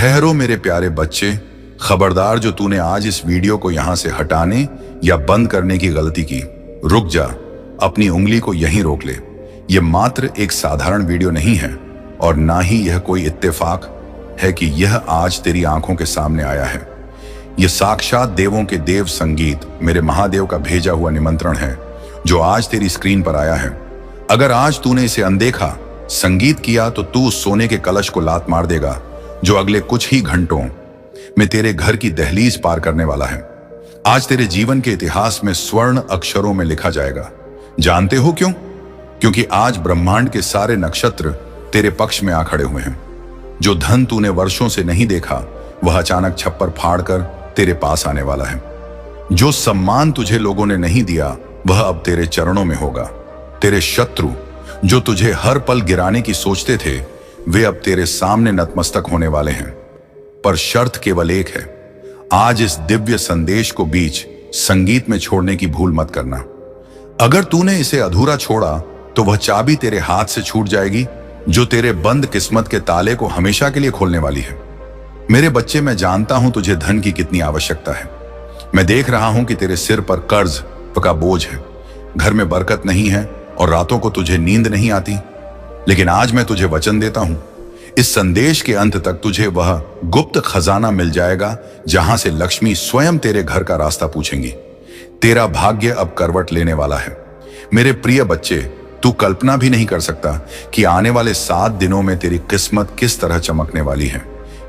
ठहरो मेरे प्यारे बच्चे, खबरदार जो तूने आज इस वीडियो को यहां से हटाने या बंद करने की गलती की। रुक जा, अपनी उंगली को यहीं रोक ले। यह मात्र एक साधारण वीडियो नहीं है और ना ही यह कोई इत्तेफाक है कि यह आज तेरी आंखों के सामने आया है। यह साक्षात देवों के देव संगीत, मेरे महादेव का भेजा हुआ निमंत्रण है जो आज तेरी स्क्रीन पर आया है। अगर आज तूने इसे अनदेखा संगीत किया तो तू उस सोने के कलश को लात मार देगा जो अगले कुछ ही घंटों में तेरे घर की दहलीज पार करने वाला है। आज तेरे जीवन के इतिहास में स्वर्ण अक्षरों में लिखा जाएगा। जानते हो क्यों? क्योंकि आज ब्रह्मांड के सारे नक्षत्र तेरे पक्ष में आ खड़े हुए हैं। जो धन तूने वर्षों से नहीं देखा वह अचानक छप्पर फाड़कर तेरे पास आने वाला है। जो सम्मान तुझे लोगों ने नहीं दिया वह अब तेरे चरणों में होगा। तेरे शत्रु जो तुझे हर पल गिराने की सोचते थे वे अब तेरे सामने नतमस्तक होने वाले हैं। पर शर्त केवल एक है, आज इस दिव्य संदेश को बीच संगीत में छोड़ने की भूल मत करना। अगर तूने इसे अधूरा छोड़ा तो वह चाबी तेरे हाथ से छूट जाएगी जो तेरे बंद किस्मत के ताले को हमेशा के लिए खोलने वाली है। मेरे बच्चे, मैं जानता हूं तुझे धन की कितनी आवश्यकता है। मैं देख रहा हूं कि तेरे सिर पर कर्ज का बोझ है, घर में बरकत नहीं है और रातों को तुझे नींद नहीं आती। लेकिन आज मैं तुझे वचन देता हूं, इस संदेश के अंत तक तुझे वह गुप्त खजाना मिल जाएगा जहां से लक्ष्मी स्वयं तेरे घर का रास्ता पूछेंगी। तेरा भाग्य अब करवट लेने वाला है। मेरे प्रिय बच्चे, तू कल्पना भी नहीं कर सकता कि आने वाले 7 दिनों में तेरी किस्मत किस तरह चमकने वाली है।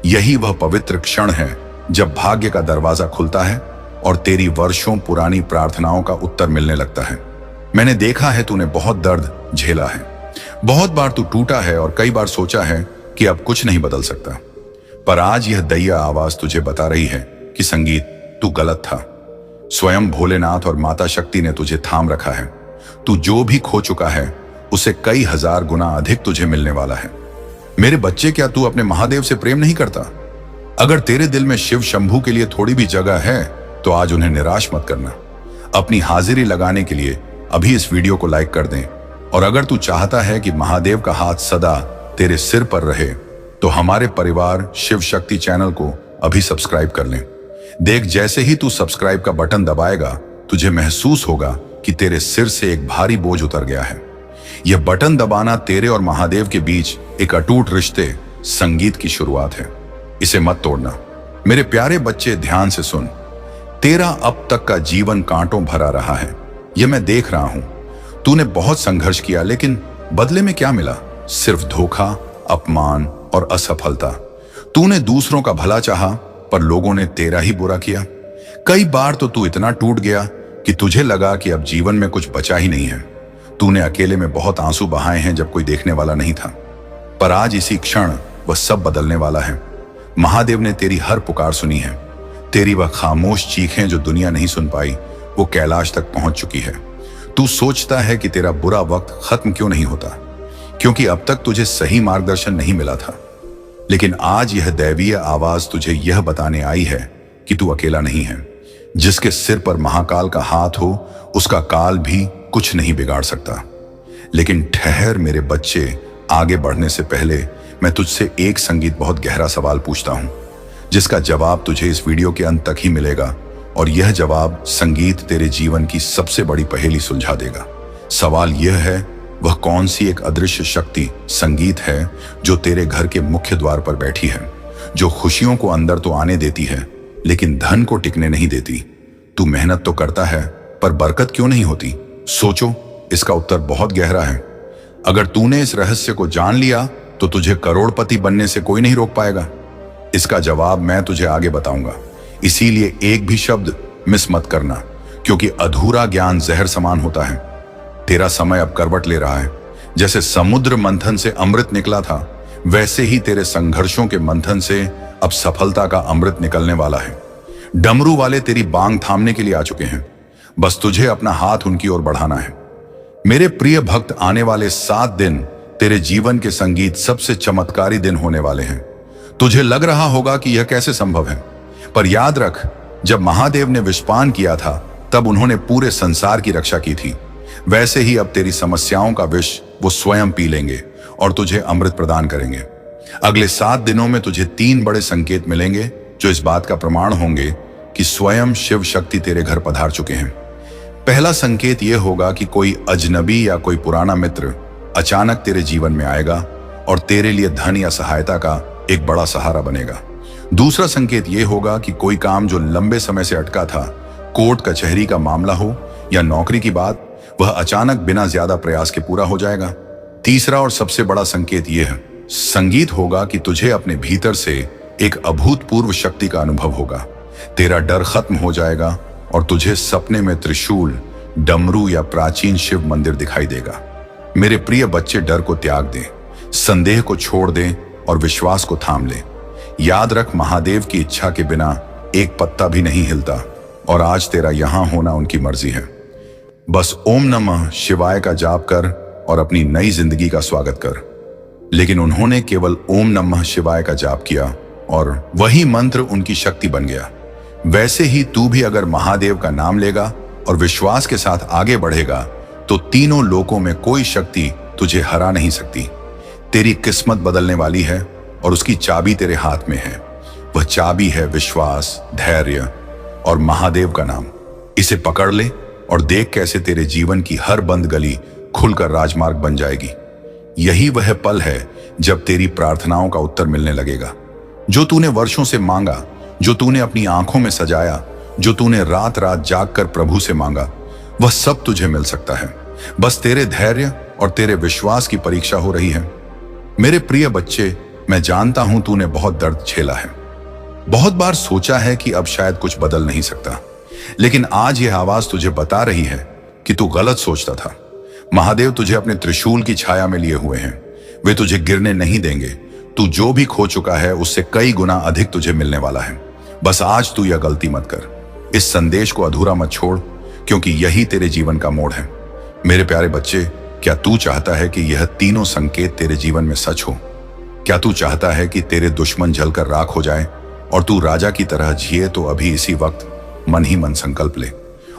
यही वह पवित्र क्षण है जब भाग्य का दरवाजा खुलता है और तेरी वर्षों पुरानी प्रार्थनाओं का उत्तर मिलने लगता है। मैंने देखा है तूने बहुत दर्द झेला है, बहुत बार तू टूटा है और कई बार सोचा है कि अब कुछ नहीं बदल सकता। पर आज यह दैया आवाज तुझे बता रही है कि संगीत, तू गलत था। स्वयं भोलेनाथ और माता शक्ति ने तुझे थाम रखा है। तू जो भी खो चुका है उसे कई हजार गुना अधिक तुझे मिलने वाला है। मेरे बच्चे, क्या तू अपने महादेव से प्रेम नहीं करता? अगर तेरे दिल में शिव शंभू के लिए थोड़ी भी जगह है तो आज उन्हें निराश मत करना। अपनी हाजिरी लगाने के लिए अभी इस वीडियो को लाइक कर दें। और अगर तू चाहता है कि महादेव का हाथ सदा तेरे सिर पर रहे तो हमारे परिवार शिव शक्ति चैनल को अभी सब्सक्राइब कर लें। देख, जैसे ही तू सब्सक्राइब का बटन दबाएगा तुझे महसूस होगा कि तेरे सिर से एक भारी बोझ उतर गया है। यह बटन दबाना तेरे और महादेव के बीच एक अटूट रिश्ते संगीत की शुरुआत है। इसे मत तोड़ना। मेरे प्यारे बच्चे, ध्यान से सुन। तेरा अब तक का जीवन कांटों भरा रहा है, यह मैं देख रहा हूं। तूने बहुत संघर्ष किया लेकिन बदले में क्या मिला? सिर्फ धोखा, अपमान और असफलता। तूने दूसरों का भला चाहा पर लोगों ने तेरा ही बुरा किया। कई बार तो तू इतना टूट गया कि तुझे लगा कि अब जीवन में कुछ बचा ही नहीं है। तूने अकेले में बहुत आंसू बहाए हैं जब कोई देखने वाला नहीं था। पर आज इसी क्षण वह सब बदलने वाला है। महादेव ने तेरी हर पुकार सुनी है। तेरी वह खामोश चीखें जो दुनिया नहीं सुन पाई वो कैलाश तक पहुंच चुकी है। तू सोचता है कि तेरा बुरा वक्त खत्म क्यों नहीं होता, क्योंकि अब तक तुझे सही मार्गदर्शन नहीं मिला था। लेकिन आज यह दैवीय आवाज तुझे यह बताने आई है कि तू अकेला नहीं है। जिसके सिर पर महाकाल का हाथ हो उसका काल भी कुछ नहीं बिगाड़ सकता। लेकिन ठहर मेरे बच्चे, आगे बढ़ने से पहले मैं तुझसे एक संगीत बहुत गहरा सवाल पूछता हूं जिसका जवाब तुझे इस वीडियो के अंत तक ही मिलेगा। और यह जवाब संगीत तेरे जीवन की सबसे बड़ी पहेली सुलझा देगा। सवाल यह है, वह कौन सी एक अदृश्य शक्ति संगीत है जो तेरे घर के मुख्य द्वार पर बैठी है, जो खुशियों को अंदर तो आने देती है लेकिन धन को टिकने नहीं देती। तू मेहनत तो करता है पर बरकत क्यों नहीं होती? सोचो, इसका उत्तर बहुत गहरा है। अगर तूने इस रहस्य को जान लिया तो तुझे करोड़पति बनने से कोई नहीं रोक पाएगा। इसका जवाब मैं तुझे आगे बताऊंगा। इसीलिए एक भी शब्द मिस मत करना, क्योंकि अधूरा ज्ञान जहर समान होता है। तेरा समय अब करवट ले रहा है। जैसे समुद्र मंथन से अमृत निकला था वैसे ही तेरे संघर्षों के मंथन से अब सफलता का अमृत निकलने वाला है। डमरू वाले तेरी बांग थामने के लिए आ चुके हैं, बस तुझे अपना हाथ उनकी ओर बढ़ाना है। मेरे प्रिय भक्त, आने वाले 7 दिन तेरे जीवन के संगीत सबसे चमत्कारी दिन होने वाले हैं। तुझे लग रहा होगा कि यह कैसे संभव है, पर याद रख, जब महादेव ने विषपान किया था तब उन्होंने पूरे संसार की रक्षा की थी। वैसे ही अब तेरी समस्याओं का विष वो स्वयं पी लेंगे और तुझे अमृत प्रदान करेंगे। अगले 7 दिनों में तुझे 3 बड़े संकेत मिलेंगे जो इस बात का प्रमाण होंगे कि स्वयं शिव शक्ति तेरे घर पधार चुके हैं। पहला संकेत यह होगा कि कोई अजनबी या कोई पुराना मित्र अचानक तेरे जीवन में आएगा और तेरे लिए धन या सहायता का एक बड़ा सहारा बनेगा। दूसरा संकेत यह होगा कि कोई काम जो लंबे समय से अटका था, कोर्ट कचहरी का मामला हो या नौकरी की बात, वह अचानक बिना ज्यादा प्रयास के पूरा हो जाएगा। तीसरा और सबसे बड़ा संकेत यह है, संगीत होगा कि तुझे अपने भीतर से एक अभूतपूर्व शक्ति का अनुभव होगा। तेरा डर खत्म हो जाएगा और तुझे सपने में त्रिशूल, डमरू या प्राचीन शिव मंदिर दिखाई देगा। मेरे प्रिय बच्चे, डर को त्याग दे, संदेह को छोड़ दे और विश्वास को थाम ले। याद रख, महादेव की इच्छा के बिना एक पत्ता भी नहीं हिलता और आज तेरा यहां होना उनकी मर्जी है। बस ओम नमः शिवाय का जाप कर और अपनी नई जिंदगी का स्वागत कर। लेकिन उन्होंने केवल ओम नमः शिवाय का जाप किया और वही मंत्र उनकी शक्ति बन गया। वैसे ही तू भी अगर महादेव का नाम लेगा और विश्वास के साथ आगे बढ़ेगा तो तीनों लोकों में कोई शक्ति तुझे हरा नहीं सकती। तेरी किस्मत बदलने वाली है और उसकी चाबी तेरे हाथ में है। वह चाबी है विश्वास, धैर्य और महादेव का नाम। इसे पकड़ ले और देख कैसे तेरे जीवन की हर बंद गली खुलकर राजमार्ग बन जाएगी। यही वह पल है जब तेरी प्रार्थनाओं का उत्तर मिलने लगेगा। जो तूने वर्षों से मांगा, जो तूने अपनी आंखों में सजाया, जो तूने रात रात जागकर प्रभु से मांगा, वह सब तुझे मिल सकता है। बस तेरे धैर्य और तेरे विश्वास की परीक्षा हो रही है। मेरे प्रिय बच्चे, मैं जानता हूं तूने बहुत दर्द झेला है, बहुत बार सोचा है कि अब शायद कुछ बदल नहीं सकता, लेकिन आज यह आवाज तुझे बता रही है कि तू गलत सोचता था। महादेव तुझे अपने त्रिशूल की छाया में लिए हुए हैं। वे तुझे गिरने नहीं देंगे। तू जो भी खो चुका है उससे कई गुना अधिक तुझे मिलने वाला है। बस आज तू यह गलती मत कर। इस संदेश को अधूरा मत छोड़, क्योंकि यही तेरे जीवन का मोड़ है। मेरे प्यारे बच्चे, क्या तू चाहता है कि यह तीनों संकेत तेरे जीवन में सच हो? क्या तू चाहता है कि तेरे दुश्मन जलकर राख हो जाए और तू राजा की तरह जिए? तो अभी इसी वक्त मन ही मन संकल्प ले।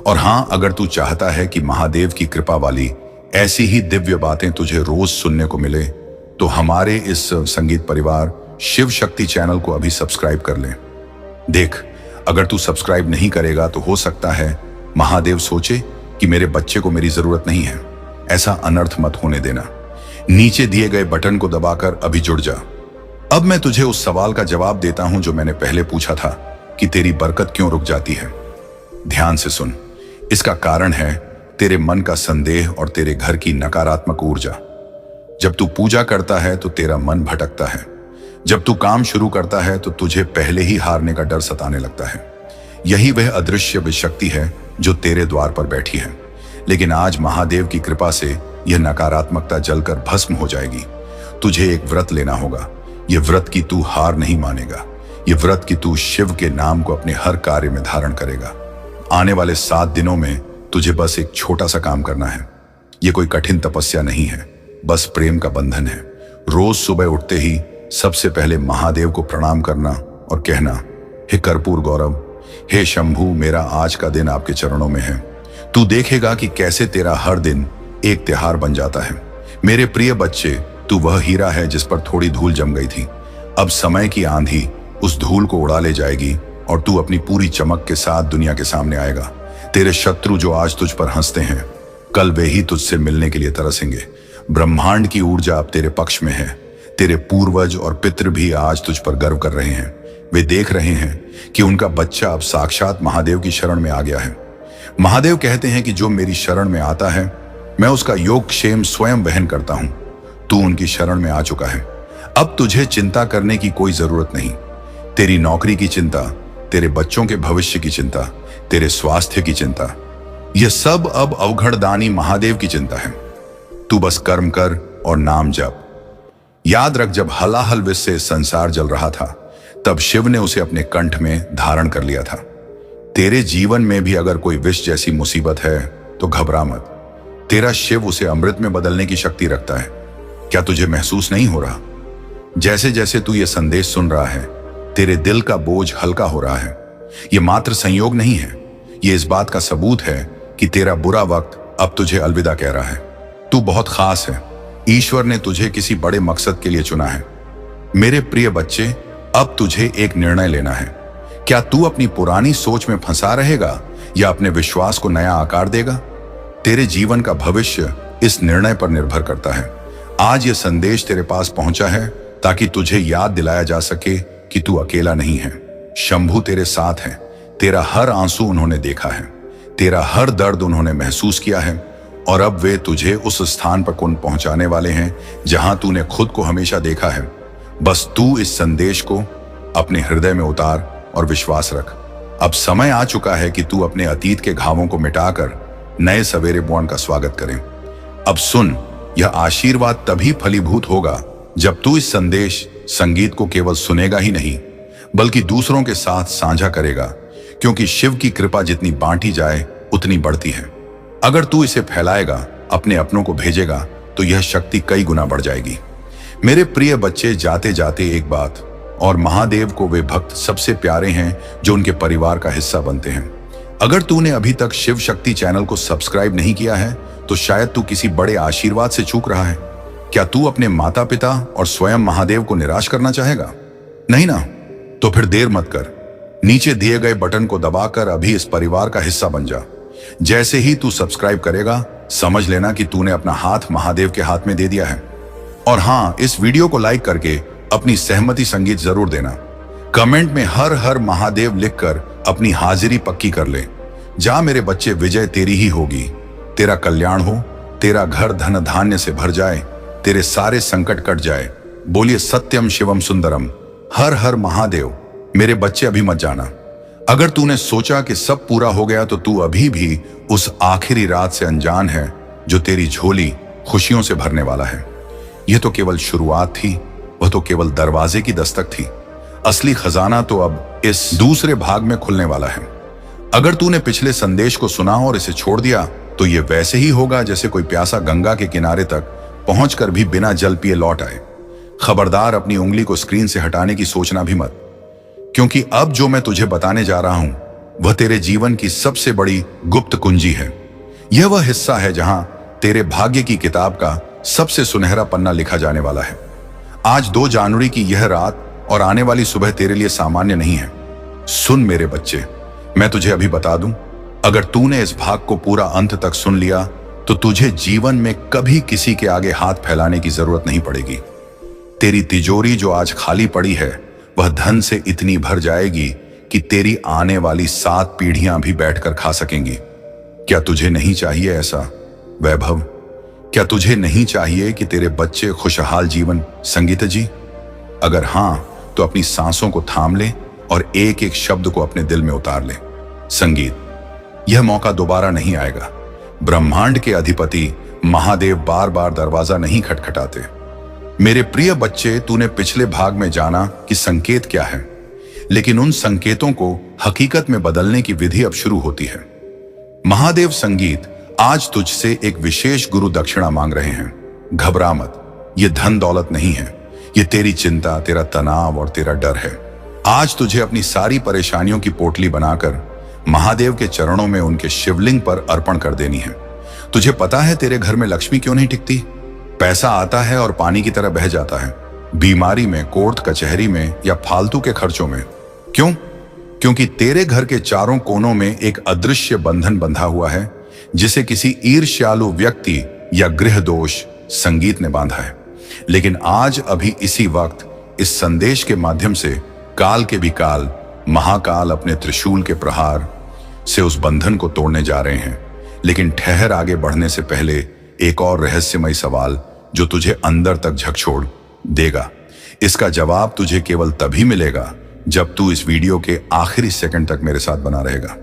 और हां, अगर तू चाहता है कि महादेव की कृपा वाली ऐसी ही दिव्य बातें तुझे रोज सुनने को मिले, तो हमारे इस संगीत परिवार शिव शक्ति चैनल को अभी सब्सक्राइब कर ले। देख, अगर तू सब्सक्राइब नहीं करेगा तो हो सकता है महादेव सोचे कि मेरे बच्चे को मेरी जरूरत नहीं है। ऐसा अनर्थ मत होने देना। नीचे दिए गए बटन को दबाकर अभी जुड़ जा। अब मैं तुझे उस सवाल का जवाब देता हूं जो मैंने पहले पूछा था कि तेरी बरकत क्यों रुक जाती है। ध्यान से सुन। इसका कारण है तेरे मन का संदेह और तेरे घर की नकारात्मक ऊर्जा। जब तू पूजा करता है तो तेरा मन भटकता है। जब तू काम शुरू करता है तो तुझे पहले ही हारने का डर सताने लगता है। यही वह अदृश्य शक्ति है जो तेरे द्वार पर बैठी है। लेकिन आज महादेव की कृपा से यह नकारात्मकता जलकर भस्म हो जाएगी। तुझे एक व्रत लेना होगा। यह व्रत की तू हार नहीं मानेगा। यह व्रत की तू शिव के नाम को अपने हर कार्य में धारण करेगा। आने वाले 7 दिनों में तुझे बस एक छोटा सा काम करना है। यह कोई कठिन तपस्या नहीं है, बस प्रेम का बंधन है। रोज सुबह उठते ही सबसे पहले महादेव को प्रणाम करना और कहना, हे कर्पूर गौरव, हे शंभू, मेरा आज का दिन आपके चरणों में है। तू देखेगा कि कैसे तेरा हर दिन एक त्योहार बन जाता है। मेरे प्रिय बच्चे, तू वह हीरा है जिस पर थोड़ी धूल जम गई थी। अब समय की आंधी उस धूल को उड़ा ले जाएगी और तू अपनी पूरी चमक के साथ दुनिया के सामने आएगा। तेरे शत्रु जो आज तुझ पर हंसते हैं, कल वे ही तुझसे मिलने के लिए तरसेंगे। ब्रह्मांड की ऊर्जा अब तेरे पक्ष में है। तेरे पूर्वज और पितृ भी आज तुझ पर गर्व कर रहे हैं। वे देख रहे हैं कि उनका बच्चा अब साक्षात महादेव की शरण में आ गया है। महादेव कहते हैं कि जो मेरी शरण में आता है, मैं उसका योग क्षेम स्वयं वहन करता हूं। तू उनकी शरण में आ चुका है। अब तुझे चिंता करने की कोई जरूरत नहीं। तेरी नौकरी की चिंता, तेरे बच्चों के भविष्य की चिंता, तेरे स्वास्थ्य की चिंता, यह सब अब अवघड़दानी महादेव की चिंता है। तू बस कर्म कर और नाम जप। याद रख, जब हलाहल विष से संसार जल रहा था, तब शिव ने उसे अपने कंठ में धारण कर लिया था। तेरे जीवन में भी अगर कोई विष जैसी मुसीबत है तो घबरा मत। तेरा शिव उसे अमृत में बदलने की शक्ति रखता है। क्या तुझे महसूस नहीं हो रहा? जैसे जैसे तू ये संदेश सुन रहा है, तेरे दिल का बोझ हल्का हो रहा है। यह मात्र संयोग नहीं है, यह इस बात का सबूत है कि तेरा बुरा वक्त अब तुझे अलविदा कह रहा है। तू बहुत खास है। ईश्वर ने तुझे किसी बड़े मकसद के लिए चुना है। मेरे प्रिय बच्चे, अब तुझे एक निर्णय लेना है। क्या तू अपनी पुरानी सोच में फंसा रहेगा या अपने विश्वास को नया आकार देगा? तेरे जीवन का भविष्य इस निर्णय पर निर्भर करता है। आज यह संदेश तेरे पास पहुंचा है ताकि तुझे याद दिलाया जा सके कि तू अकेला नहीं है। शंभू तेरे साथ है। तेरा हर आंसू उन्होंने देखा है, तेरा हर दर्द उन्होंने महसूस किया है, और अब वे तुझे उस स्थान पर पहुंचाने वाले हैं जहां तूने खुद को हमेशा देखा है। बस तू इस संदेश को अपने हृदय में उतार और विश्वास रख। अब समय आ चुका है कि तू अपने अतीत के घावों को मिटाकर नए सवेरे बॉर्न का स्वागत करें। अब सुन, यह आशीर्वाद तभी फलीभूत होगा जब तू इस संदेश संगीत को केवल सुनेगा ही नहीं बल्कि दूसरों के साथ साझा करेगा, क्योंकि शिव की कृपा जितनी बांटी जाए उतनी बढ़ती है। अगर तू इसे फैलाएगा, अपने अपनों को भेजेगा, तो यह शक्ति कई गुना बढ़ जाएगी। मेरे प्रिय बच्चे, जाते जाते एक बात, और महादेव को वे भक्त सबसे प्यारे हैं जो उनके परिवार का हिस्सा बनते हैं। अगर तूने अभी तक शिव शक्ति चैनल को सब्सक्राइब नहीं किया है तो शायद तू किसी बड़े आशीर्वाद से चूक रहा है। क्या तू अपने माता पिता और स्वयं महादेव को निराश करना चाहेगा? नहीं ना? तो फिर देर मत कर, नीचे दिए गए बटन को दबाकर अभी इस परिवार का हिस्सा बन जा। जैसे ही तू सब्सक्राइब करेगा, समझ लेना कि तूने अपना हाथ महादेव के हाथ में दे दिया है। और हाँ, इस वीडियो को लाइक करके अपनी सहमति संगीत जरूर देना। कमेंट में हर हर महादेव लिखकर अपनी हाजिरी पक्की कर ले। जा मेरे बच्चे, विजय तेरी ही होगी। तेरा कल्याण हो, तेरा घर धन धान्य से भर जाए, तेरे सारे संकट कट जाए। बोलिए सत्यम शिवम सुंदरम। हर हर महादेव। मेरे बच्चे, अभी मत जाना। अगर तूने सोचा कि सब पूरा हो गया तो तू अभी भी उस आखिरी रात से अनजान है जो तेरी झोली खुशियों से भरने वाला है। यह तो केवल शुरुआत थी, वह तो केवल दरवाजे की दस्तक थी। असली खजाना तो अब इस दूसरे भाग में खुलने वाला है। अगर तूने पिछले संदेश को सुना और इसे छोड़ दिया तो यह वैसे ही होगा जैसे कोई प्यासा गंगा के किनारे तक पहुंचकर भी बिना जल पिए लौट आए। खबरदार, अपनी उंगली को स्क्रीन से हटाने की सोचना भी मत, क्योंकि अब जो मैं तुझे बताने जा रहा हूं वह तेरे जीवन की सबसे बड़ी गुप्त कुंजी है। यह वह हिस्सा है जहां तेरे भाग्य की किताब का सबसे सुनहरा पन्ना लिखा जाने वाला है। आज 2 जनवरी की यह रात और आने वाली सुबह तेरे लिए सामान्य नहीं है। सुन मेरे बच्चे, मैं तुझे अभी बता दूं, अगर तूने इस भाग को पूरा अंत तक सुन लिया तो तुझे जीवन में कभी किसी के आगे हाथ फैलाने की जरूरत नहीं पड़ेगी। तेरी तिजोरी जो आज खाली पड़ी है वह धन से इतनी भर जाएगी कि तेरी आने वाली 7 पीढ़ियां भी बैठकर खा सकेंगी। क्या तुझे नहीं चाहिए ऐसा वैभव? क्या तुझे नहीं चाहिए कि तेरे बच्चे खुशहाल जीवन संगीत जी? अगर हां, तो अपनी सांसों को थाम ले और एक एक शब्द को अपने दिल में उतार ले। संगीत, यह मौका दोबारा नहीं आएगा। ब्रह्मांड के अधिपति महादेव बार बार दरवाजा नहीं खटखटाते। मेरे प्रिय बच्चे, तूने पिछले भाग में जाना कि संकेत क्या है, लेकिन उन संकेतों को हकीकत में बदलने की विधि अब शुरू होती है। महादेव संगीत आज तुझसे एक विशेष गुरु दक्षिणा मांग रहे हैं। घबरा मत, यह धन दौलत नहीं है, यह तेरी चिंता, तेरा तनाव और तेरा डर है। आज तुझे अपनी सारी परेशानियों की पोटली बनाकर महादेव के चरणों में उनके शिवलिंग पर अर्पण कर देनी है। तुझे पता है तेरे घर में लक्ष्मी क्यों नहीं टिकती? पैसा आता है और पानी की तरह बह जाता है, बीमारी में, कोर्ट कचहरी में या फालतू के खर्चों में। क्यों? क्योंकि तेरे घर के चारों कोनों में एक अदृश्य बंधन बंधा हुआ है जिसे किसी ईर्ष्यालु व्यक्ति या गृह दोष संगीत ने बांधा है। लेकिन आज अभी इसी वक्त इस संदेश के माध्यम से काल के भी काल महाकाल अपने त्रिशूल के प्रहार से उस बंधन को तोड़ने जा रहे हैं। लेकिन ठहर, आगे बढ़ने से पहले एक और रहस्यमय सवाल जो तुझे अंदर तक झकझोर देगा। इसका जवाब तुझे केवल तभी मिलेगा जब तू इस वीडियो के आखिरी सेकंड तक मेरे साथ बना रहेगा।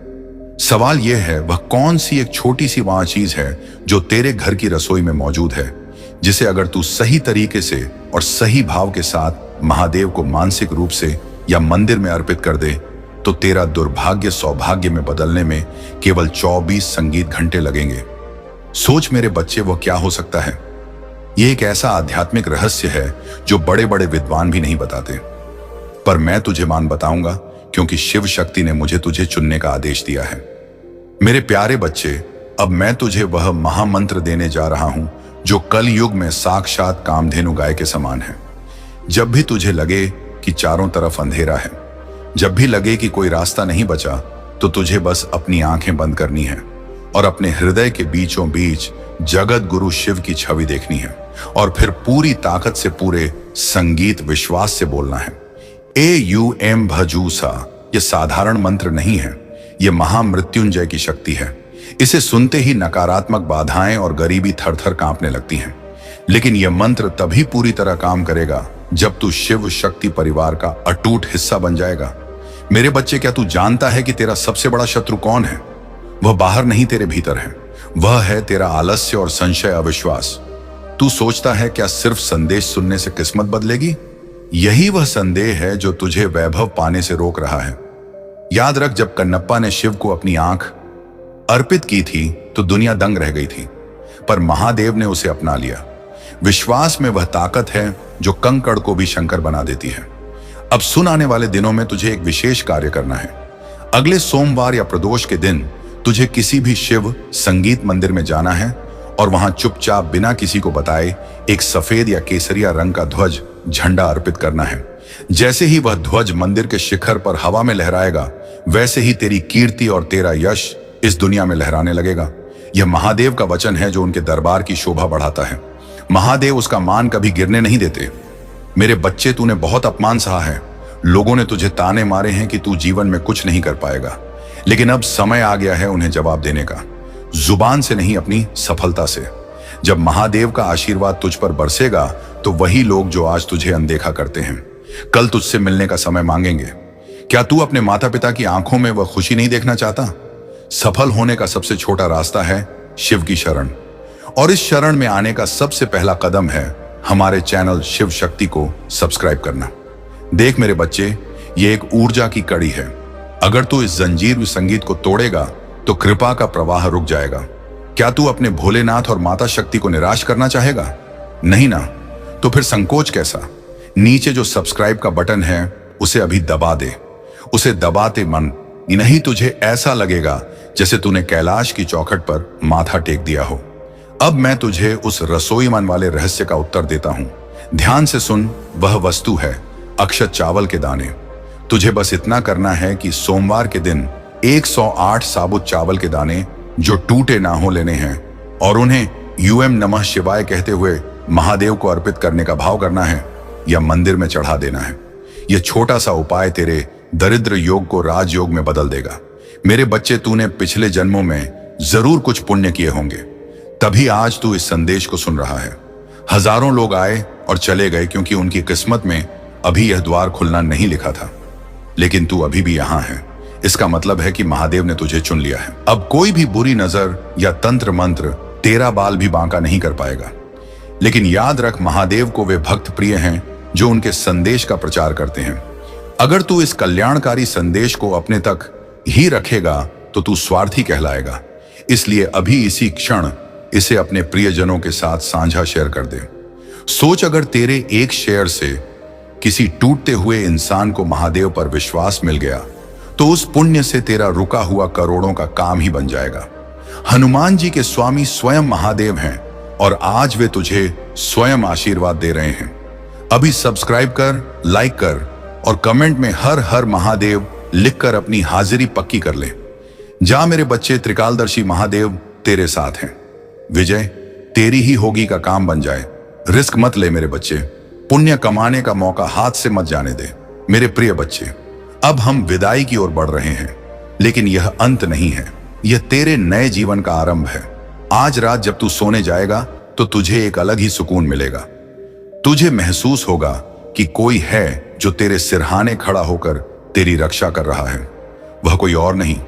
सवाल यह है, वह कौन सी एक छोटी सी वहां चीज है जो तेरे घर की रसोई में मौजूद है, जिसे अगर तू सही तरीके से और सही भाव के साथ महादेव को मानसिक रूप से या मंदिर में अर्पित कर दे तो तेरा दुर्भाग्य सौभाग्य में बदलने में केवल 24 संगीत घंटे लगेंगे। सोच मेरे बच्चे, वो क्या हो सकता है? यह एक ऐसा आध्यात्मिक रहस्य है जो बड़े बड़े विद्वान भी नहीं बताते, पर मैं तुझे मान बताऊंगा क्योंकि शिव शक्ति ने मुझे तुझे चुनने का आदेश दिया है। मेरे प्यारे बच्चे, अब मैं तुझे वह महामंत्र देने जा रहा हूं जो कल युग में साक्षात कामधेनु गाय के समान है। जब भी तुझे लगे कि चारों तरफ अंधेरा है, जब भी लगे कि कोई रास्ता नहीं बचा, तो तुझे बस अपनी आंखें बंद करनी है और अपने हृदय के बीचों बीच जगत गुरु शिव की छवि देखनी है और फिर पूरी ताकत से पूरे संगीत विश्वास से बोलना है। AUM भजूसा, यह साधारण मंत्र नहीं है, यह महामृत्युंजय की शक्ति है। इसे सुनते ही नकारात्मक बाधाएं और गरीबी थर थर कांपने लगती हैं। लेकिन यह मंत्र तभी पूरी तरह काम करेगा जब तू शिव शक्ति परिवार का अटूट हिस्सा बन जाएगा। मेरे बच्चे, क्या तू जानता है कि तेरा सबसे बड़ा शत्रु कौन है? वह बाहर नहीं, तेरे भीतर है। वह है तेरा आलस्य और संशय, अविश्वास। तू सोचता है क्या सिर्फ संदेश सुनने से किस्मत बदलेगी? यही वह संदेह है जो तुझे वैभव पाने से रोक रहा है। याद रख, जब कन्नप्पा ने शिव को अपनी आंख अर्पित की थी तो दुनिया दंग रह गई थी, पर महादेव ने उसे अपना लिया। विश्वास में वह ताकत है जो कंकड़ को भी शंकर बना देती है। अब सुन, आने वाले दिनों में तुझे एक विशेष कार्य करना है। अगले सोमवार या प्रदोष के दिन तुझे किसी भी शिव संगीत मंदिर में जाना है और वहां चुपचाप बिना किसी को बताए एक सफेद या केसरिया रंग का ध्वज झंडा अर्पित करना है। जैसे ही वह ध्वज मंदिर के शिखर पर हवा में लहराएगा, वैसे ही तेरी कीर्ति और तेरा यश इस दुनिया में लहराने लगेगा। यह महादेव का वचन है जो उनके दरबार की शोभा बढ़ाता है। महादेव उसका मान कभी गिरने नहीं देते। मेरे बच्चे, तूने बहुत अपमान सहा है। लोगों ने तुझे ताने मारे हैं कि तू जीवन में कुछ नहीं कर पाएगा, लेकिन अब समय आ गया है उन्हें जवाब देने का। जुबान से नहीं, अपनी सफलता से। जब महादेव का आशीर्वाद तुझ पर बरसेगा तो वही लोग जो आज तुझे अनदेखा करते हैं, कल तुझसे मिलने का समय मांगेंगे। क्या तू अपने माता पिता की आंखों में वह खुशी नहीं देखना चाहता? सफल होने का सबसे छोटा रास्ता है शिव की शरण, और इस शरण में आने का सबसे पहला कदम है हमारे चैनल शिव शक्ति को सब्सक्राइब करना। देख मेरे बच्चे, ये एक ऊर्जा की कड़ी है। अगर तू इस जंजीर संगीत को तोड़ेगा तो कृपा का प्रवाह रुक जाएगा। क्या तू अपने भोलेनाथ और माता शक्ति को निराश करना चाहेगा? नहीं ना? तो फिर संकोच कैसा? नीचे जो सब्सक्राइब का बटन है उसे अभी दबा दे। उसे दबाते मन नहीं तुझे ऐसा लगेगा जैसे तूने कैलाश की चौखट पर माथा टेक दिया हो। अब मैं तुझे उस रसोई मन वाले रहस्य का उत्तर देता हूं। ध्यान से सुन, वह वस्तु है अक्षत चावल के दाने। तुझे बस इतना करना है कि सोमवार के दिन 108 साबुत चावल के दाने जो टूटे ना हो लेने हैं और उन्हें UM नमः शिवाय कहते हुए महादेव को अर्पित करने का भाव करना है या मंदिर में चढ़ा देना है। यह छोटा सा उपाय तेरे दरिद्र योग को राजयोग में बदल देगा। मेरे बच्चे, तूने पिछले जन्मों में जरूर कुछ पुण्य किए होंगे, तभी आज तू इस संदेश को सुन रहा है। हजारों लोग आए और चले गए क्योंकि उनकी किस्मत में अभी यह द्वार खुलना नहीं लिखा था, लेकिन तू अभी भी यहां है। इसका मतलब है कि महादेव ने तुझे चुन लिया है। अब कोई भी बुरी नजर या तंत्र मंत्र तेरा बाल भी बांका नहीं कर पाएगा। लेकिन याद रख, महादेव को वे भक्त प्रिय हैं जो उनके संदेश का प्रचार करते हैं। अगर तू इस कल्याणकारी संदेश को अपने तक ही रखेगा तो तू स्वार्थी कहलाएगा। इसलिए अभी इसी क्षण इसे अपने प्रियजनों के साथ साझा शेयर कर दे। सोच, अगर तेरे एक शेयर से किसी टूटते हुए इंसान को महादेव पर विश्वास मिल गया तो उस पुण्य से तेरा रुका हुआ करोड़ों का काम ही बन जाएगा। हनुमान जी के स्वामी स्वयं महादेव हैं और आज वे तुझे स्वयं आशीर्वाद दे रहे हैं। अभी सब्सक्राइब कर, लाइक कर और कमेंट में हर हर महादेव लिखकर अपनी हाजिरी पक्की कर ले। जा मेरे बच्चे, त्रिकालदर्शी महादेव तेरे साथ हैं। विजय तेरी ही होगी का काम बन जाए। रिस्क मत ले मेरे बच्चे, पुण्य कमाने का मौका हाथ से मत जाने दे। मेरे प्रिय बच्चे, अब हम विदाई की ओर बढ़ रहे हैं, लेकिन यह अंत नहीं है, यह तेरे नए जीवन का आरंभ है। आज रात जब तू सोने जाएगा तो तुझे एक अलग ही सुकून मिलेगा। तुझे महसूस होगा कि कोई है जो तेरे सिरहाने खड़ा होकर तेरी रक्षा कर रहा है। वह कोई और नहीं,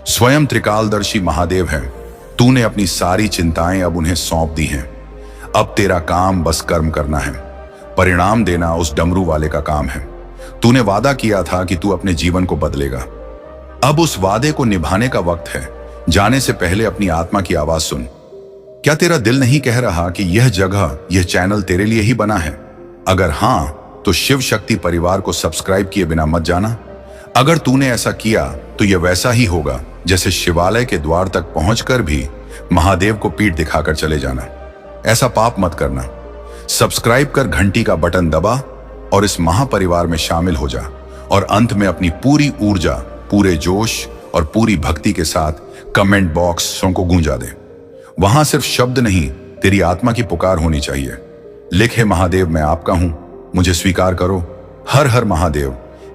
स्वयं त्रिकालदर्शी महादेव है। तूने अपनी सारी चिंताएं अब उन्हें सौंप दी हैं। अब तेरा काम बस कर्म करना है, परिणाम देना उस डमरू वाले का काम है। तूने वादा किया था कि तू अपने जीवन को बदलेगा। अब उस वादे को निभाने का वक्त है। जाने से पहले अपनी आत्मा की आवाज सुन। क्या तेरा दिल नहीं कह रहा कि यह जगह, यह चैनल तेरे लिए ही बना है? अगर हां, तो शिव शक्ति परिवार को सब्सक्राइब किए बिना मत जाना। अगर तूने ऐसा किया तो यह वैसा ही होगा जैसे शिवालय के द्वार तक पहुंचकर भी महादेव को पीठ दिखाकर चले जाना। ऐसा पाप मत करना। सब्सक्राइब कर घंटी का बटन दबा और इस महापरिवार में शामिल हो जा और अंत में अपनी पूरी ऊर्जा, पूरे जोश और पूरी भक्ति के साथ कमेंट बॉक्सों को गूंजा दे। वहां सिर्फ शब्द नहीं, तेरी आत्मा की पुकार होनी चाहिए। लिखे महादेव, मैं आपका हूं, मुझे स्वीकार करो। हर हर महादेव।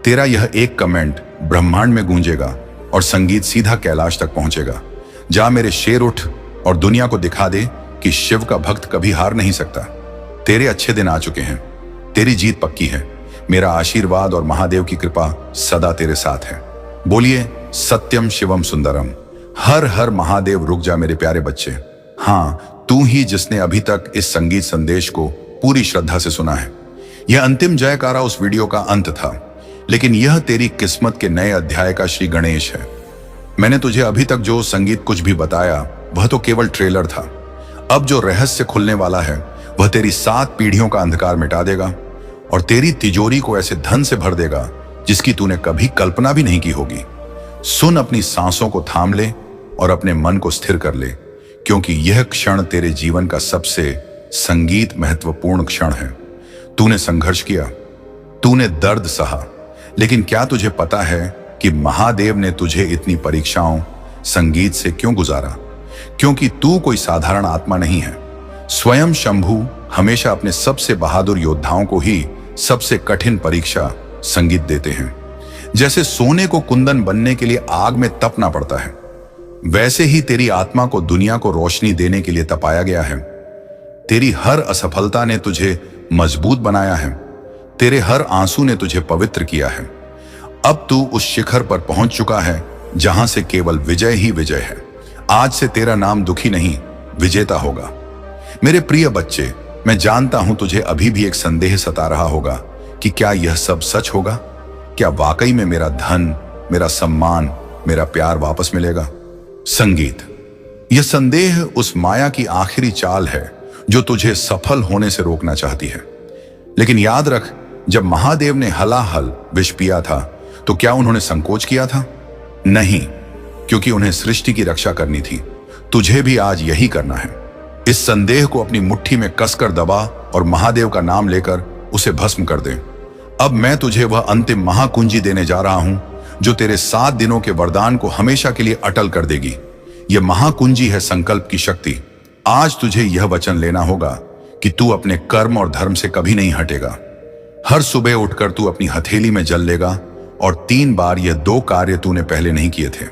तेरा यह एक कमेंट ब्रह्मांड में गूंजेगा और संगीत सीधा कैलाश तक पहुंचेगा। जा मेरे शेर, उठ और दुनिया को दिखा दे कि शिव का भक्त कभी हार नहीं सकता। तेरे अच्छे दिन आ चुके हैं, तेरी जीत पक्की है। मेरा आशीर्वाद और महादेव की कृपा सदा तेरे साथ है। बोलिए सत्यम शिवम सुंदरम। हर हर महादेव। रुक जा मेरे प्यारे बच्चे। हाँ, तू ही जिसने अभी तक इस संगीत संदेश को पूरी श्रद्धा से सुना है। यह अंतिम जयकारा उस वीडियो का अंत था, लेकिन यह तेरी किस्मत के नए अध्याय का श्री गणेश है। मैंने तुझे अभी तक जो संगीत कुछ भी बताया वह तो केवल ट्रेलर था। अब जो रहस्य खुलने वाला है वह तेरी 7 पीढ़ियों का अंधकार मिटा देगा और तेरी तिजोरी को ऐसे धन से भर देगा जिसकी तूने कभी कल्पना भी नहीं की होगी। सुन, अपनी सांसों को थाम ले और अपने मन को स्थिर कर ले, क्योंकि यह क्षण तेरे जीवन का सबसे संगीत महत्वपूर्ण क्षण है। तूने संघर्ष किया, तूने दर्द सहा, लेकिन क्या तुझे पता है कि महादेव ने तुझे इतनी परीक्षाओं संगीत से क्यों गुजारा? क्योंकि तू कोई साधारण आत्मा नहीं है। स्वयं शंभू हमेशा अपने सबसे बहादुर योद्धाओं को ही सबसे कठिन परीक्षा संगीत देते हैं। जैसे सोने को कुंदन बनने के लिए आग में तपना पड़ता है, वैसे ही तेरी आत्मा को दुनिया को रोशनी देने के लिए तपाया गया है। तेरी हर असफलता ने तुझे मजबूत बनाया है, तेरे हर आंसू ने तुझे पवित्र किया है। अब तू उस शिखर पर पहुंच चुका है जहां से केवल विजय ही विजय है। आज से तेरा नाम दुखी नहीं, विजेता होगा। मेरे प्रिय बच्चे, मैं जानता हूं तुझे अभी भी एक संदेह सता रहा होगा कि क्या यह सब सच होगा? क्या वाकई में मेरा धन, मेरा सम्मान, मेरा प्यार वापस मिलेगा? संगीत, यह संदेह उस माया की आखिरी चाल है जो तुझे सफल होने से रोकना चाहती है। लेकिन याद रख, जब महादेव ने हलाहल विष पिया था तो क्या उन्होंने संकोच किया था? नहीं, क्योंकि उन्हें सृष्टि की रक्षा करनी थी। तुझे भी आज यही करना है। इस संदेह को अपनी मुट्ठी में कसकर दबा और महादेव का नाम लेकर उसे भस्म कर दे। अब मैं तुझे वह अंतिम महाकुंजी देने जा रहा हूं जो तेरे 7 दिनों के वरदान को हमेशा के लिए अटल कर देगी। यह महाकुंजी है संकल्प की शक्ति। आज तुझे यह वचन लेना होगा कि तू अपने कर्म और धर्म से कभी नहीं हटेगा। हर सुबह उठकर तू अपनी हथेली में जल लेगा और 3 बार यह 2 कार्य तूने पहले नहीं किए थे।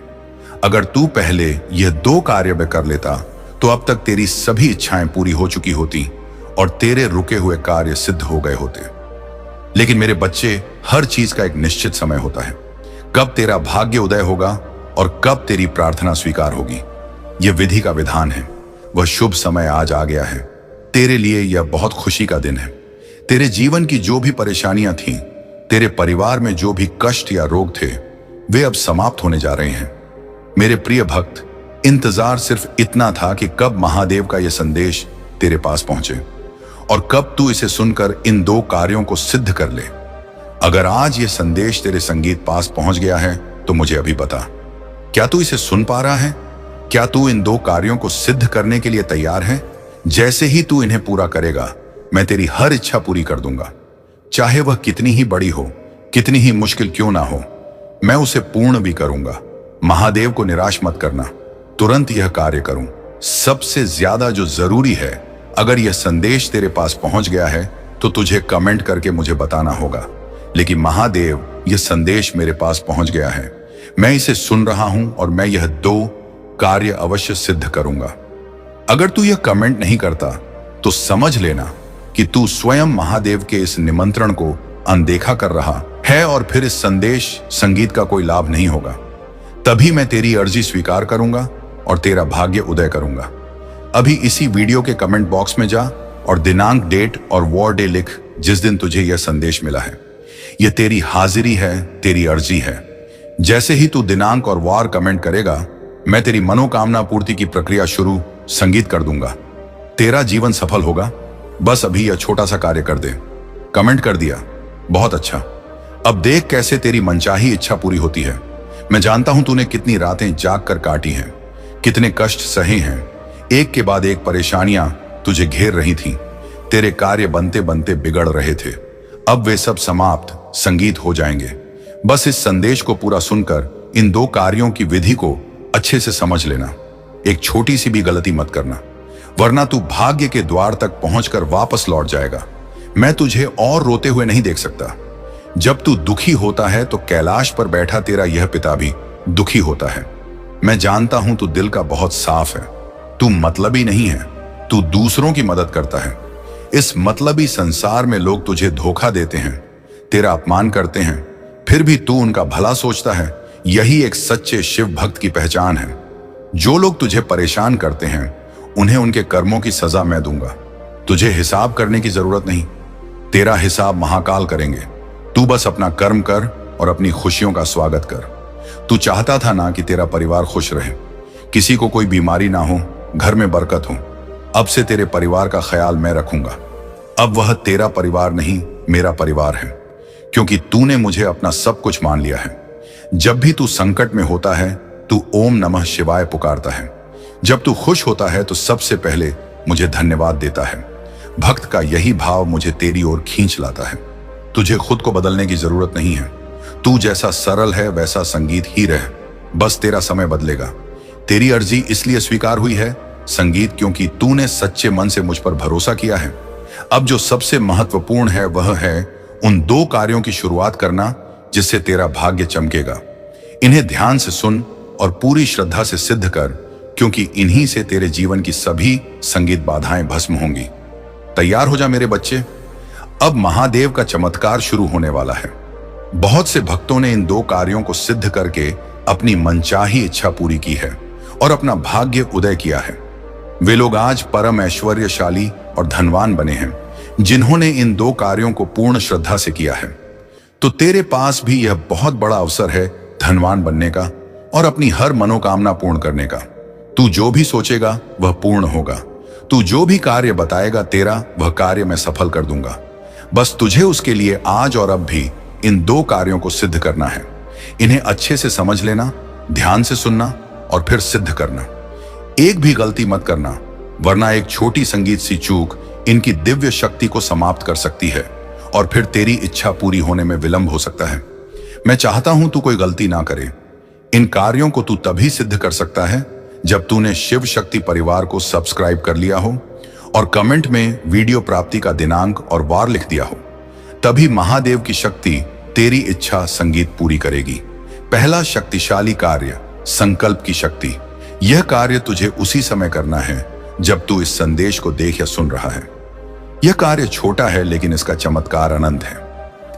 अगर तू पहले यह 2 कार्य में कर लेता तो अब तक तेरी सभी इच्छाएं पूरी हो चुकी होती और तेरे रुके हुए कार्य सिद्ध हो गए होते। लेकिन मेरे बच्चे, हर चीज का एक निश्चित समय होता है। कब तेरा भाग्य उदय होगा और कब तेरी प्रार्थना स्वीकार होगी, यह विधि का विधान है। वह शुभ समय आज आ गया है। तेरे लिए यह बहुत खुशी का दिन है। तेरे जीवन की जो भी परेशानियां थीं, तेरे परिवार में जो भी कष्ट या रोग थे, वे अब समाप्त होने जा रहे हैं। मेरे प्रिय भक्त, इंतजार सिर्फ इतना था कि कब महादेव का यह संदेश तेरे पास पहुंचे और कब तू इसे सुनकर इन 2 कार्यों को सिद्ध कर ले। अगर आज यह संदेश तेरे संगीत पास पहुंच गया है तो मुझे अभी बता, क्या तू इसे सुन पा रहा है? क्या तू इन 2 कार्यों को सिद्ध करने के लिए तैयार है? जैसे ही तू इन्हें पूरा करेगा, मैं तेरी हर इच्छा पूरी कर दूंगा। चाहे वह कितनी ही बड़ी हो, कितनी ही मुश्किल क्यों ना हो, मैं उसे पूर्ण भी करूंगा। महादेव को निराश मत करना, तुरंत यह कार्य करूं। सबसे ज्यादा जो जरूरी है, अगर यह संदेश तेरे पास पहुंच गया है तो तुझे कमेंट करके मुझे बताना होगा। लेकिन महादेव, यह संदेश मेरे पास पहुंच गया है, मैं इसे सुन रहा हूं और मैं यह 2 कार्य अवश्य सिद्ध करूंगा। अगर तू यह कमेंट नहीं करता तो समझ लेना कि तू स्वयं महादेव के इस निमंत्रण को अनदेखा कर रहा है और फिर इस संदेश संगीत का कोई लाभ नहीं होगा। तभी मैं तेरी अर्जी स्वीकार करूंगा और तेरा भाग्य उदय करूंगा। अभी इसी वीडियो के कमेंट बॉक्स में जा और दिनांक, डेट और वॉर डे लिख जिस दिन तुझे यह संदेश मिला है। यह तेरी हाजिरी है, तेरी अर्जी है। जैसे ही तू दिनांक और वार कमेंट करेगा, मैं तेरी मनोकामना पूर्ति की प्रक्रिया शुरू संगीत कर दूंगा। तेरा जीवन सफल होगा। बस अभी यह छोटा सा कार्य कर दे। कमेंट कर दिया, बहुत अच्छा। अब देख कैसे तेरी मनचाही इच्छा पूरी होती है। मैं जानता हूं तूने कितनी रातें जाग कर काटी हैं, कितने कष्ट सहे हैं। एक के बाद एक परेशानियां तुझे घेर रही थीं। तेरे कार्य बनते बनते बिगड़ रहे थे। अब वे सब समाप्त संगीत हो जाएंगे। बस इस संदेश को पूरा सुनकर इन 2 कार्यों की विधि को अच्छे से समझ लेना। एक छोटी सी भी गलती मत करना, वरना तू भाग्य के द्वार तक पहुंचकर वापस लौट जाएगा। मैं तुझे और रोते हुए नहीं देख सकता। जब तू दुखी होता है तो कैलाश पर बैठा तेरा यह पिता भी दुखी होता है। मैं जानता हूं तू दिल का बहुत साफ है, तू मतलबी नहीं है, तू दूसरों की मदद करता है। इस मतलबी संसार में लोग तुझे धोखा देते हैं, तेरा अपमान करते हैं, फिर भी तू उनका भला सोचता है। यही एक सच्चे शिव भक्त की पहचान है। जो लोग तुझे परेशान करते हैं उन्हें उनके कर्मों की सजा मैं दूंगा। तुझे हिसाब करने की जरूरत नहीं, तेरा हिसाब महाकाल करेंगे। तू बस अपना कर्म कर और अपनी खुशियों का स्वागत कर। तू चाहता था ना कि तेरा परिवार खुश रहे, किसी को कोई बीमारी ना हो, घर में बरकत हो। अब से तेरे परिवार का ख्याल मैं रखूंगा। अब वह तेरा परिवार नहीं, मेरा परिवार है, क्योंकि तूने मुझे अपना सब कुछ मान लिया है। जब भी तू संकट में होता है तू ओम नमः शिवाय पुकारता है। जब तू खुश होता है तो सबसे पहले मुझे धन्यवाद देता है। भक्त का यही भाव मुझे तेरी ओर खींच लाता है। तुझे खुद को बदलने की जरूरत नहीं है। तू जैसा सरल है वैसा संगीत ही रह, बस तेरा समय बदलेगा। तेरी अर्जी इसलिए स्वीकार हुई है संगीत, क्योंकि तूने सच्चे मन से मुझ पर भरोसा किया है। अब जो सबसे महत्वपूर्ण है वह है उन 2 कार्यों की शुरुआत करना जिससे तेरा भाग्य चमकेगा। इन्हें ध्यान से सुन और पूरी श्रद्धा से सिद्ध कर, क्योंकि इन्हीं से तेरे जीवन की सभी संगीत बाधाएं भस्म होंगी। तैयार हो जा मेरे बच्चे, अब महादेव का चमत्कार शुरू होने वाला है। बहुत से भक्तों ने इन 2 कार्यों को सिद्ध करके अपनी मनचाही इच्छा पूरी की है और अपना भाग्य उदय किया है। वे लोग आज परम ऐश्वर्यशाली और धनवान बने हैं, जिन्होंने इन 2 कार्यों को पूर्ण श्रद्धा से किया है। तो तेरे पास भी यह बहुत बड़ा अवसर है धनवान बनने का और अपनी हर मनोकामना पूर्ण करने का। तू जो भी सोचेगा वह पूर्ण होगा। तू जो भी कार्य बताएगा तेरा वह कार्य मैं सफल कर दूंगा। बस तुझे उसके लिए आज और अब भी इन 2 कार्यों को सिद्ध करना है। इन्हें अच्छे से समझ लेना, ध्यान से सुनना और फिर सिद्ध करना। एक भी गलती मत करना, वरना एक छोटी संगीत सी चूक इनकी दिव्य शक्ति को समाप्त कर सकती है और फिर तेरी इच्छा पूरी होने में विलंब हो सकता है। मैं चाहता हूं तू कोई गलती ना करे। इन कार्यों को तू तभी सिद्ध कर सकता है जब तूने शिव शक्ति परिवार को सब्सक्राइब कर लिया हो और कमेंट में वीडियो प्राप्ति का दिनांक और वार लिख दिया हो। तभी महादेव की शक्ति तेरी इच्छा संगीत पूरी करेगी। पहला शक्तिशाली कार्य, संकल्प की शक्ति। यह कार्य तुझे उसी समय करना है जब तू इस संदेश को देख या सुन रहा है। यह कार्य छोटा है लेकिन इसका चमत्कार अनंत है।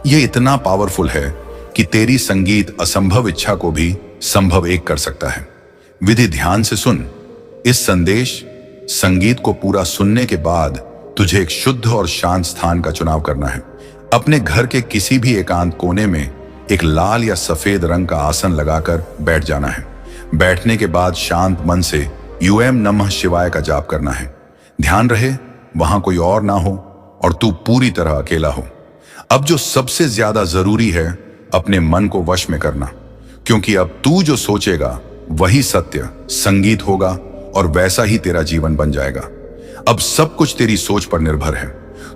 यह इतना पावरफुल है कि तेरी संगीत असंभव इच्छा को भी संभव एक कर सकता है। विधि ध्यान से सुन। इस संदेश संगीत को पूरा सुनने के बाद तुझे एक शुद्ध और शांत स्थान का चुनाव करना है। अपने घर के किसी भी एकांत कोने में एक लाल या सफेद रंग का आसन लगाकर बैठ जाना है। बैठने के बाद शांत मन से यूएम नमः शिवाय का जाप करना है। ध्यान रहे वहां कोई और ना हो और तू पूरी तरह अकेला हो। अब जो सबसे ज्यादा जरूरी है, अपने मन को वश में करना, क्योंकि अब तू जो सोचेगा वही सत्य संगीत होगा और वैसा ही तेरा जीवन बन जाएगा। अब सब कुछ तेरी सोच पर निर्भर है।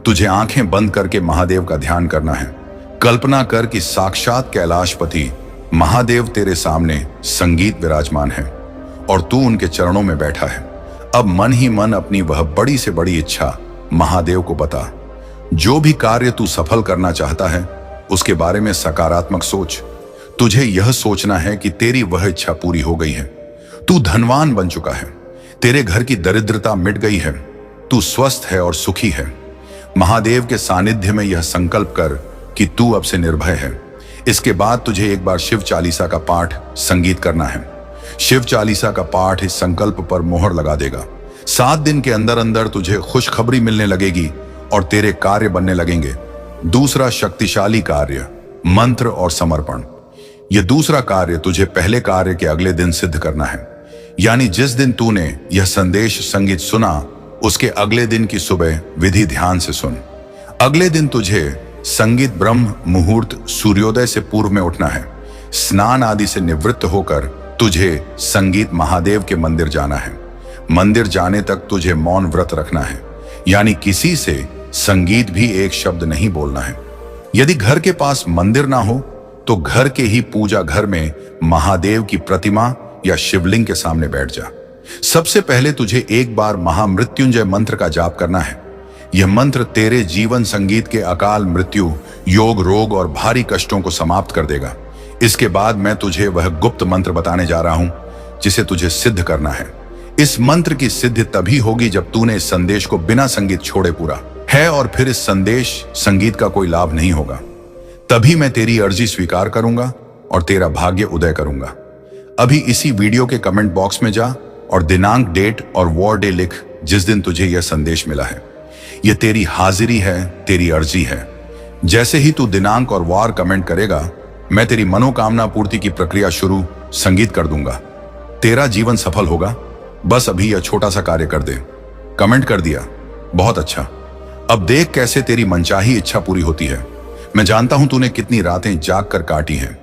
तुझे आंखें बंद करके महादेव का ध्यान करना है। कल्पना कर कि साक्षात कैलाशपति महादेव तेरे सामने संगीत विराजमान है और तू उनके चरणों में बैठा है। अब मन ही मन अपनी वह बड़ी से बड़ी इच्छा महादेव को बता। जो भी कार्य तू सफल करना चाहता है उसके बारे में सकारात्मक सोच। तुझे यह सोचना है कि तेरी वह इच्छा पूरी हो गई है। तू धनवान बन चुका है, तेरे घर की दरिद्रता मिट गई है, तू स्वस्थ है और सुखी है। महादेव के सानिध्य में यह संकल्प कर कि तू अब से निर्भय है। इसके बाद तुझे एक बार शिव चालीसा का पाठ संगीत करना है। शिव चालीसा का पाठ इस संकल्प पर मोहर लगा देगा। 7 दिन के अंदर अंदर तुझे खुशखबरी मिलने लगेगी और तेरे कार्य बनने लगेंगे। दूसरा शक्तिशाली कार्य, मंत्र और समर्पण। यह दूसरा कार्य तुझे पहले कार्य के अगले दिन सिद्ध करना है। यानी जिस दिन तूने यह संदेश संगीत सुना उसके अगले दिन की सुबह विधि ध्यान से सुन। अगले दिन तुझे संगीत ब्रह्म मुहूर्त सूर्योदय से पूर्व में उठना है। स्नान आदि से निवृत्त होकर तुझे संगीत महादेव के मंदिर जाना है। मंदिर जाने तक तुझे मौन व्रत रखना है, यानी किसी से संगीत भी एक शब्द नहीं बोलना है। यदि घर के पास मंदिर ना हो तो घर के ही पूजा घर में महादेव की प्रतिमा या शिवलिंग के सामने बैठ जा। सबसे पहले तुझे एक बार महामृत्युंजय मंत्र का जाप करना है। यह मंत्र तेरे जीवन संगीत के अकाल मृत्यु, योग, रोग और भारी कष्टों को समाप्त कर देगा। इसके बाद मैं तुझे वह गुप्त मंत्र बताने जा रहा हूं जिसे तुझे सिद्ध करना है। इस मंत्र की सिद्धि तभी होगी जब तूने इस संदेश को बिना संगीत छोड़े पूरा है, और फिर इस संदेश संगीत का कोई लाभ नहीं होगा। तभी मैं तेरी अर्जी स्वीकार करूंगा और तेरा भाग्य उदय करूंगा। अभी इसी वीडियो के कमेंट बॉक्स में जा और दिनांक, डेट और वॉर डे लिख जिस दिन तुझे यह संदेश मिला है। यह तेरी हाजिरी है, तेरी अर्जी है। जैसे ही तू दिनांक और वार कमेंट करेगा, मैं तेरी मनोकामना पूर्ति की प्रक्रिया शुरू संगीत कर दूंगा। तेरा जीवन सफल होगा। बस अभी यह छोटा सा कार्य कर दे। कमेंट कर दिया, बहुत अच्छा। अब देख कैसे तेरी मनचाही इच्छा पूरी होती है। मैं जानता हूं तूने कितनी रातें जाग कर काटी हैं,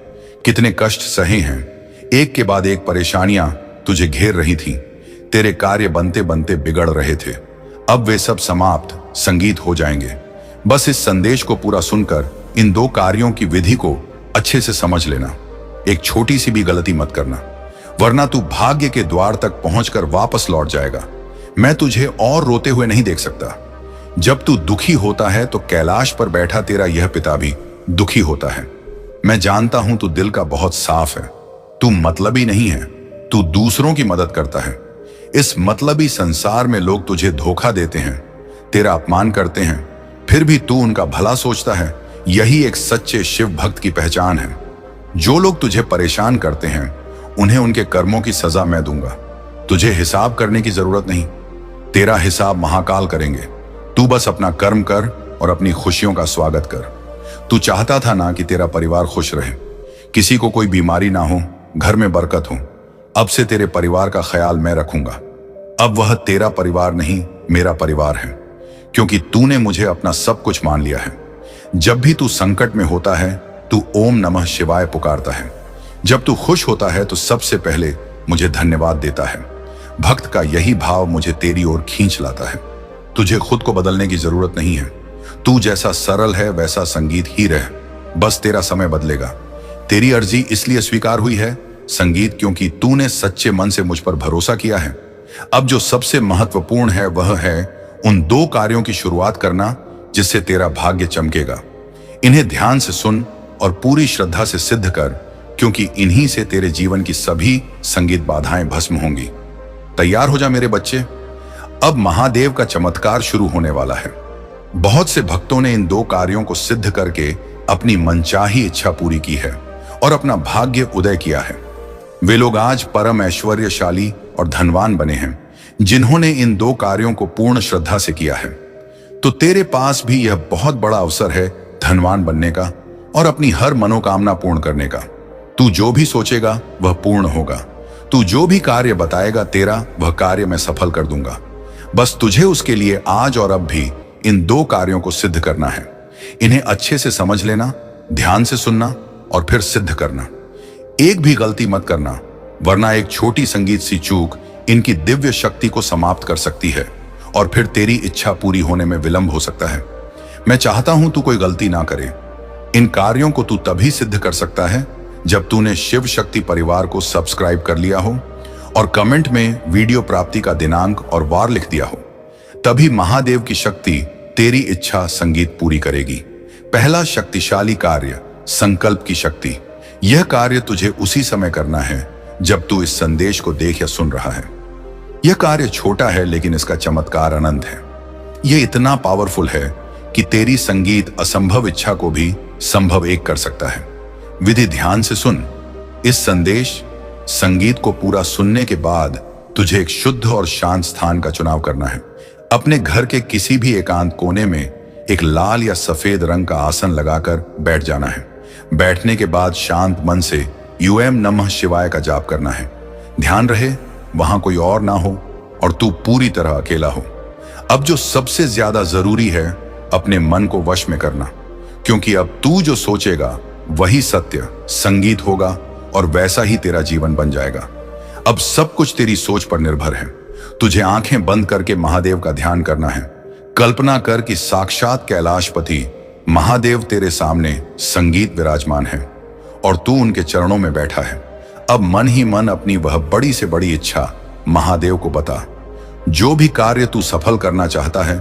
कितने कष्ट सहे हैं। एक के बाद एक परेशानियां तुझे घेर रही थीं। तेरे कार्य बनते बनते बिगड़ रहे थे। अब वे सब समाप्त संगीत हो जाएंगे। बस इस संदेश को पूरा सुनकर इन 2 कार्यों की विधि को अच्छे से समझ लेना। एक छोटी सी भी गलती मत करना, वरना तू भाग्य के द्वार तक पहुंचकर वापस लौट जाएगा। मैं तुझे और रोते हुए नहीं देख सकता। जब तू दुखी होता है तो कैलाश पर बैठा तेरा यह पिता भी दुखी होता है। मैं जानता हूं तू दिल का बहुत साफ है। तू मतलबी नहीं है, तू दूसरों की मदद करता है। इस मतलबी संसार में लोग तुझे धोखा देते हैं, तेरा अपमान करते हैं, फिर भी तू उनका भला सोचता है। यही एक सच्चे शिव भक्त की पहचान है। जो लोग तुझे परेशान करते हैं उन्हें उनके कर्मों की सजा मैं दूंगा। तुझे हिसाब करने की जरूरत नहीं, तेरा हिसाब महाकाल करेंगे। तू बस अपना कर्म कर और अपनी खुशियों का स्वागत कर। तू चाहता था ना कि तेरा परिवार खुश रहे, किसी को कोई बीमारी ना हो, घर में बरकत हो। अब से तेरे परिवार का ख्याल मैं रखूंगा। अब वह तेरा परिवार नहीं, मेरा परिवार है, क्योंकि तूने मुझे अपना सब कुछ मान लिया है। जब भी तू संकट में होता है तू ओम नमः शिवाय पुकारता है। जब तू खुश होता है तो सबसे पहले मुझे धन्यवाद देता है। भक्त का यही भाव मुझे तेरी ओर खींच लाता है। तुझे खुद को बदलने की जरूरत नहीं है। तू जैसा सरल है वैसा संगीत ही रह। बस तेरा समय बदलेगा। तेरी अर्जी इसलिए स्वीकार हुई है संगीत, क्योंकि तूने सच्चे मन से मुझ पर भरोसा किया है। अब जो सबसे महत्वपूर्ण है वह है उन 2 कार्यों की शुरुआत करना जिससे तेरा भाग्य चमकेगा। इन्हें ध्यान से सुन और पूरी श्रद्धा से सिद्ध कर, क्योंकि इन्हीं से तेरे जीवन की सभी संगीत बाधाएं भस्म होंगी। तैयार हो जा मेरे बच्चे। अब महादेव का चमत्कार शुरू होने वाला है। बहुत से भक्तों ने इन 2 कार्यों को सिद्ध करके अपनी मनचाही इच्छा पूरी की है और अपना भाग्य उदय किया है। वे लोग आज परम ऐश्वर्यशाली और धनवान बने हैं जिन्होंने इन 2 कार्यों को पूर्ण श्रद्धा से किया है। तो तेरे पास भी यह बहुत बड़ा अवसर है धनवान बनने का और अपनी हर मनोकामना पूर्ण करने का। तू जो भी सोचेगा वह पूर्ण होगा। तू जो भी कार्य बताएगा तेरा वह कार्य मैं सफल कर दूंगा। बस तुझे उसके लिए आज और अब भी इन 2 कार्यों को सिद्ध करना है। इन्हें अच्छे से समझ लेना, ध्यान से सुनना और फिर सिद्ध करना। एक भी गलती मत करना, वरना एक छोटी संगीत सी चूक इनकी दिव्य शक्ति को समाप्त कर सकती है और फिर तेरी इच्छा पूरी होने में विलंब हो सकता है। मैं चाहता हूं तू कोई गलती ना करे। इन कार्यों को तू तभी सिद्ध कर सकता है जब तूने शिव शक्ति परिवार को सब्सक्राइब कर लिया हो और कमेंट में वीडियो प्राप्ति का दिनांक और वार लिख दिया हो। तभी महादेव की शक्ति तेरी इच्छा संगीत पूरी करेगी। पहला शक्तिशाली कार्य, संकल्प की शक्ति। यह कार्य तुझे उसी समय करना है जब तू इस संदेश को देख या सुन रहा है। यह कार्य छोटा है लेकिन इसका चमत्कार अनंत है। यह इतना पावरफुल है कि तेरी संगीत असंभव इच्छा को भी संभव एक कर सकता है। विधि ध्यान से सुन। इस संदेश संगीत को पूरा सुनने के बाद तुझे एक शुद्ध और शांत स्थान का चुनाव करना है। अपने घर के किसी भी एकांत कोने में एक लाल या सफेद रंग का आसन लगाकर बैठ जाना है। बैठने के बाद शांत मन से यूएम नमः शिवाय का जाप करना है। ध्यान रहे वहां कोई और ना हो और तू पूरी तरह अकेला हो। अब जो सबसे ज्यादा जरूरी है, अपने मन को वश में करना, क्योंकि अब तू जो सोचेगा वही सत्य संगीत होगा और वैसा ही तेरा जीवन बन जाएगा। अब सब कुछ तेरी सोच पर निर्भर है। तुझे आंखें बंद करके महादेव का ध्यान करना है। कल्पना कर कि साक्षात कैलाशपति महादेव तेरे सामने संगीत विराजमान है और तू उनके चरणों में बैठा है। अब मन ही मन अपनी वह बड़ी से बड़ी इच्छा महादेव को बता। जो भी कार्य तू सफल करना चाहता है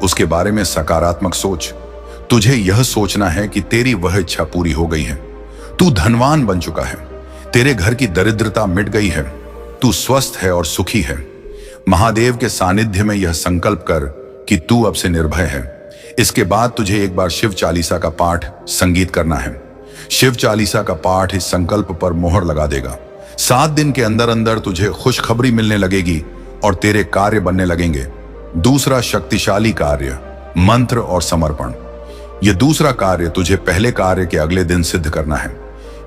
उसके बारे में सकारात्मक सोच। तुझे यह सोचना है कि तेरी वह इच्छा पूरी हो गई है। तू धनवान बन चुका है, तेरे घर की दरिद्रता मिट गई है, तू स्वस्थ है और सुखी है। महादेव के सानिध्य में यह संकल्प कर कि तू अब से निर्भय है। इसके बाद तुझे एक बार शिव चालीसा का पाठ संगीत करना है। शिव चालीसा का पाठ इस संकल्प पर मोहर लगा देगा। 7 दिन के अंदर अंदर तुझे खुशखबरी मिलने लगेगी और तेरे कार्य बनने लगेंगे। दूसरा शक्तिशाली कार्य, मंत्र और समर्पण। यह दूसरा कार्य तुझे पहले कार्य के अगले दिन सिद्ध करना है।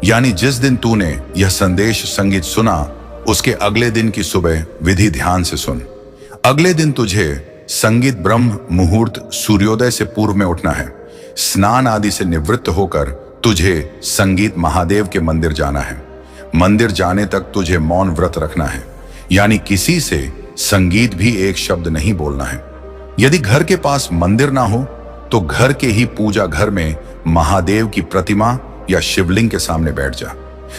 यानी जिस दिन तूने यह संदेश संगीत सुना उसके अगले दिन की सुबह विधि ध्यान से सुन। अगले दिन तुझे संगीत ब्रह्म मुहूर्त सूर्योदय से पूर्व में उठना है। स्नान आदि से निवृत्त होकर तुझे संगीत महादेव के मंदिर जाना है। मंदिर जाने तक तुझे मौन व्रत रखना है, यानी किसी से संगीत भी एक शब्द नहीं बोलना है। यदि घर के पास मंदिर ना हो तो घर के ही पूजा घर में महादेव की प्रतिमा या शिवलिंग के सामने बैठ जा।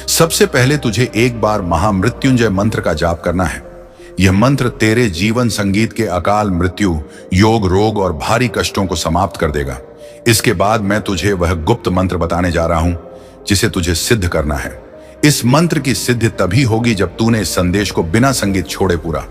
सबसे पहले तुझे एक बार महामृत्युंजय मंत्र का जाप करना है। यह मंत्र तेरे जीवन संगीत के अकाल मृत्यु, योग, रोग और भारी कष्टों को समाप्त कर देगा। इसके बाद मैं तुझे वह गुप्त मंत्र बताने जा रहा हूं जिसे तुझे सिद्ध करना है। इस मंत्र की सिद्धि तभी होगी जब तूने इस संदेश को बिना संगीत छोड़े पूरा